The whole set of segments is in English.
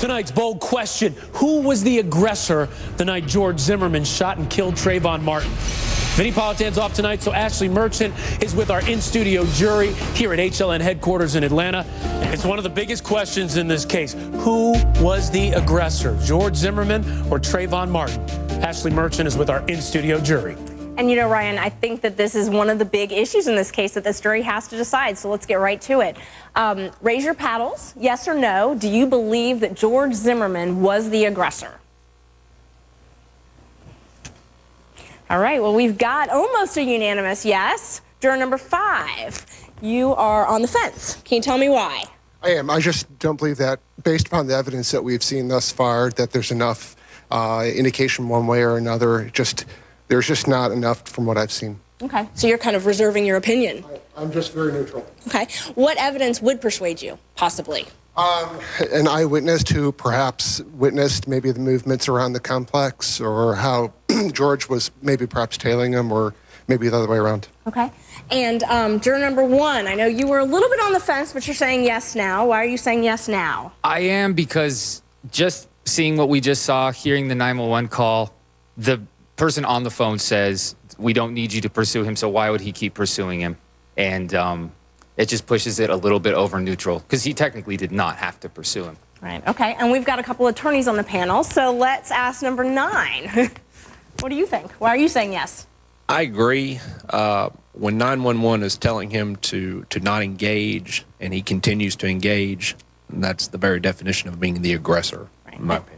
Tonight's bold question: who was the aggressor the night George Zimmerman shot and killed Trayvon Martin? Vinnie Politan's off tonight, so Ashleigh Merchant is with our in-studio jury here at HLN headquarters in Atlanta. It's one of the biggest questions in this case. Who was the aggressor, George Zimmerman or Trayvon Martin? Ashleigh Merchant is with our in-studio jury. And you know, Ryan, I think that this is one of the big issues in this case that this jury has to decide, so let's get right to it. Raise your paddles, yes or no. Do you believe that George Zimmerman was the aggressor? All right, well, we've got almost a unanimous yes. Juror number 5, you are on the fence. Can you tell me why? I am. I just don't believe that, based upon the evidence that we've seen thus far, that there's enough indication one way or another. There's just not enough from what I've seen. Okay, so you're kind of reserving your opinion. I'm just very neutral. Okay, what evidence would persuade you, possibly? An eyewitness who perhaps witnessed maybe the movements around the complex, or how George was maybe perhaps tailing him, or maybe the other way around. Okay, and juror number 1, I know you were a little bit on the fence, but you're saying yes now. Why are you saying yes now? I am because just seeing what we just saw, hearing the 911 call, the person on the phone says, we don't need you to pursue him, so why would he keep pursuing him? And it just pushes it a little bit over neutral, because he technically did not have to pursue him. Right, okay, and we've got a couple attorneys on the panel, so let's ask number 9. What do you think? Why are you saying yes? I agree. When 911 is telling him to not engage, and he continues to engage, that's the very definition of being the aggressor, in my opinion.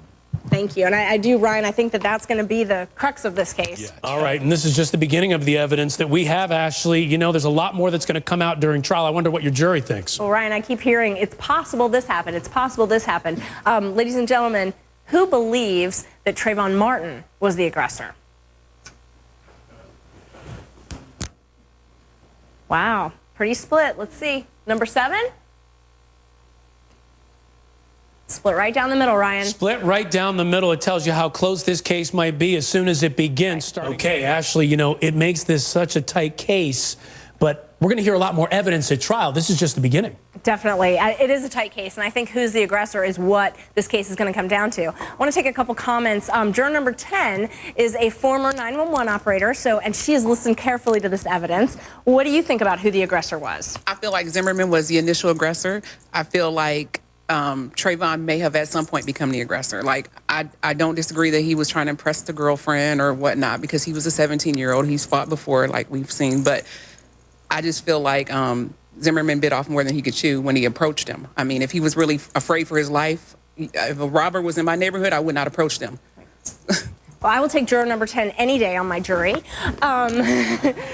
Thank you. And I do, Ryan, I think that that's going to be the crux of this case. Yeah. All right, and this is just the beginning of the evidence that we have, Ashleigh. You know, there's a lot more that's going to come out during trial. I wonder what your jury thinks. Well, Ryan, I keep hearing it's possible this happened. It's possible this happened. Ladies and gentlemen, who believes that Trayvon Martin was the aggressor? Wow, pretty split. Let's see. Number 7? Split right down the middle, Ryan. Split right down the middle. It tells you how close this case might be as soon as it begins. Right. Okay, Ashleigh, you know, it makes this such a tight case, but we're going to hear a lot more evidence at trial. This is just the beginning. Definitely. It is a tight case, and I think who's the aggressor is what this case is going to come down to. I want to take a couple comments. Juror number 10 is a former 911 operator, and she has listened carefully to this evidence. What do you think about who the aggressor was? I feel like Zimmerman was the initial aggressor. I feel like Trayvon may have at some point become the aggressor. Like, I don't disagree that he was trying to impress the girlfriend or whatnot, because he was a 17-year-old. He's fought before, like we've seen. But I just feel like Zimmerman bit off more than he could chew when he approached him. I mean, if he was really afraid for his life, if a robber was in my neighborhood, I would not approach them. Well, I will take juror number 10 any day on my jury.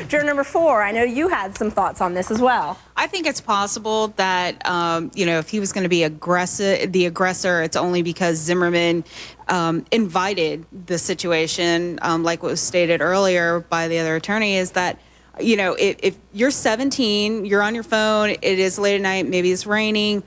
Juror number 4, I know you had some thoughts on this as well. I think it's possible that, you know, if he was going to be the aggressor, it's only because Zimmerman invited the situation, like what was stated earlier by the other attorney, is that, you know, if you're 17, you're on your phone, it is late at night, maybe it's raining,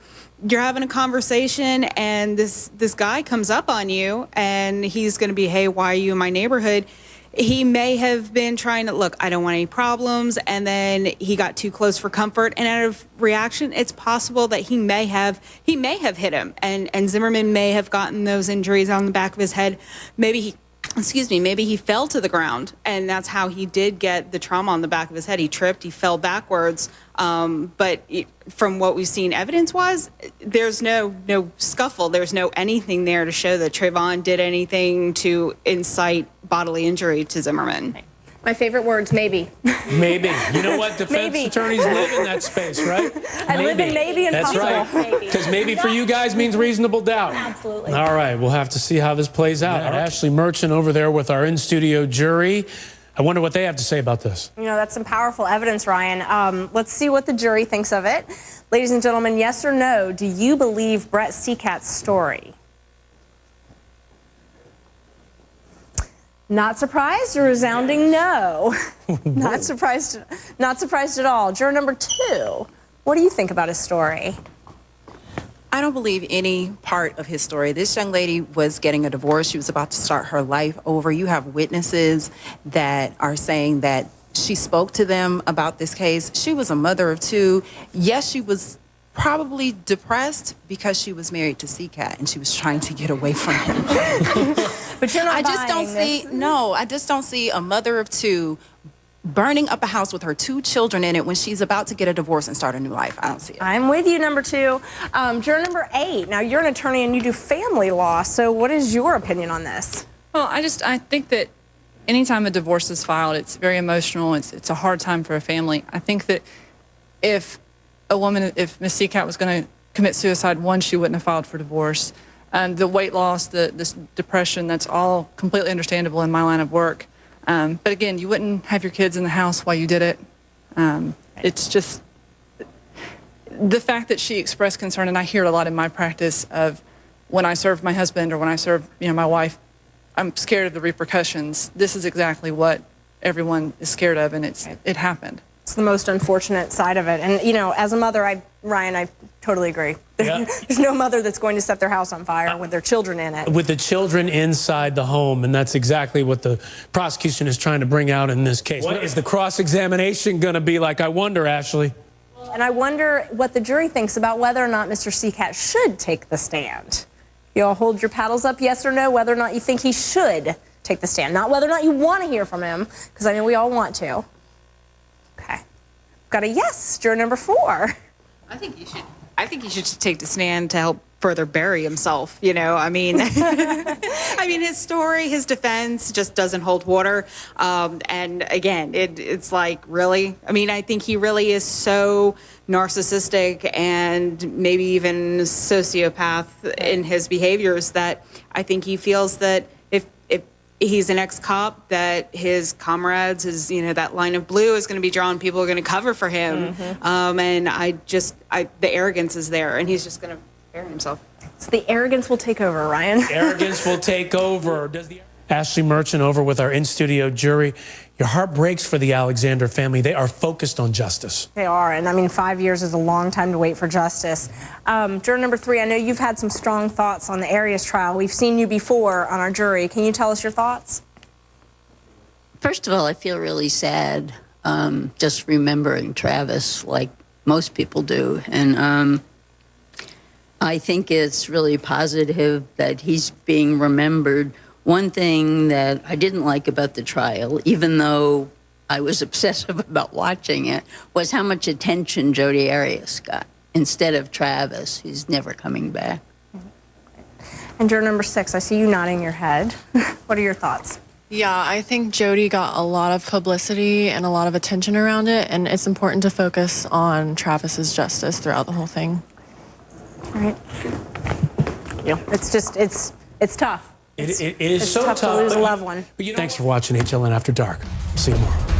you're having a conversation, and this guy comes up on you, and he's going to be, hey, why are you in my neighborhood? He may have been trying to, look, I don't want any problems, and then he got too close for comfort, and out of reaction, it's possible that he may have hit him, and Zimmerman may have gotten those injuries on the back of his head. Maybe he fell to the ground, and that's how he did get the trauma on the back of his head. He tripped, he fell backwards. But from what we've seen evidence-wise, there's no scuffle. There's no anything there to show that Trayvon did anything to incite bodily injury to Zimmerman. My favorite words, maybe. Maybe. You know what? Defense attorneys live in that space, right? I live in maybe and That's possible. right. Because maybe for you guys means reasonable doubt. Absolutely. All right. We'll have to see how this plays out. Yeah. Ashleigh Merchant over there with our in-studio jury. I wonder what they have to say about this. You know, that's some powerful evidence, Ryan. Let's see what the jury thinks of it. Ladies and gentlemen, yes or no, do you believe Brett Seacat's story? Not surprised? A resounding no. Not surprised at all. Juror number 2, what do you think about his story? I don't believe any part of his story. This young lady was getting a divorce. She was about to start her life over. You have witnesses that are saying that she spoke to them about this case. She was a mother of 2. Yes, she was probably depressed because she was married to C-Cat and she was trying to get away from him. But you're not I just don't buying see, this. no, I just don't see a mother of two burning up a house with her 2 children in it when she's about to get a divorce and start a new life. I don't see it. I'm with you, number 2. Juror number 8. Now, you're an attorney and you do family law, so what is your opinion on this? Well, I think that anytime a divorce is filed, it's very emotional. It's a hard time for a family. I think that if Miss C-Cat was going to commit suicide, one, she wouldn't have filed for divorce. And the weight loss, this depression, that's all completely understandable in my line of work. But again, you wouldn't have your kids in the house while you did it. It's just the fact that she expressed concern, and I hear it a lot in my practice of when I serve my husband or when I serve my wife, I'm scared of the repercussions. This is exactly what everyone is scared of, and it happened. It's the most unfortunate side of it. And, as a mother, Ryan, I totally agree. Yeah. There's no mother that's going to set their house on fire with their children in it. With the children inside the home, and that's exactly what the prosecution is trying to bring out in this case. What is the cross-examination going to be like, I wonder, Ashleigh? And I wonder what the jury thinks about whether or not Mr. C-Cat should take the stand. You all hold your paddles up, yes or no, whether or not you think he should take the stand. Not whether or not you want to hear from him, because I know we all want to. Okay. Got a yes, juror number 4. I think he should take the stand to help further bury himself. I mean, his story, his defense just doesn't hold water. And again, it's like, really? I mean, I think he really is so narcissistic and maybe even sociopath in his behaviors that I think he feels that if he's an ex-cop, that his comrades, that line of blue is going to be drawn. People are going to cover for him. And the arrogance is there, and he's just going to bury himself. So the arrogance will take over, Ryan. Arrogance will take over. Ashleigh Merchant over with our in-studio jury. Your heart breaks for the Alexander family. They are focused on justice. They are, and 5 years is a long time to wait for justice. Juror number 3, I know you've had some strong thoughts on the Arias trial. We've seen you before on our jury. Can you tell us your thoughts? First of all, I feel really sad just remembering Travis like most people do. And I think it's really positive that he's being remembered. One thing that I didn't like about the trial, even though I was obsessive about watching it, was how much attention Jodi Arias got instead of Travis, who's never coming back. And juror number 6, I see you nodding your head. What are your thoughts? Yeah, I think Jodi got a lot of publicity and a lot of attention around it, and it's important to focus on Travis's justice throughout the whole thing. All right. Yeah. It's tough. It is so tough to lose a loved one. Thanks for watching HLN After Dark. See you tomorrow.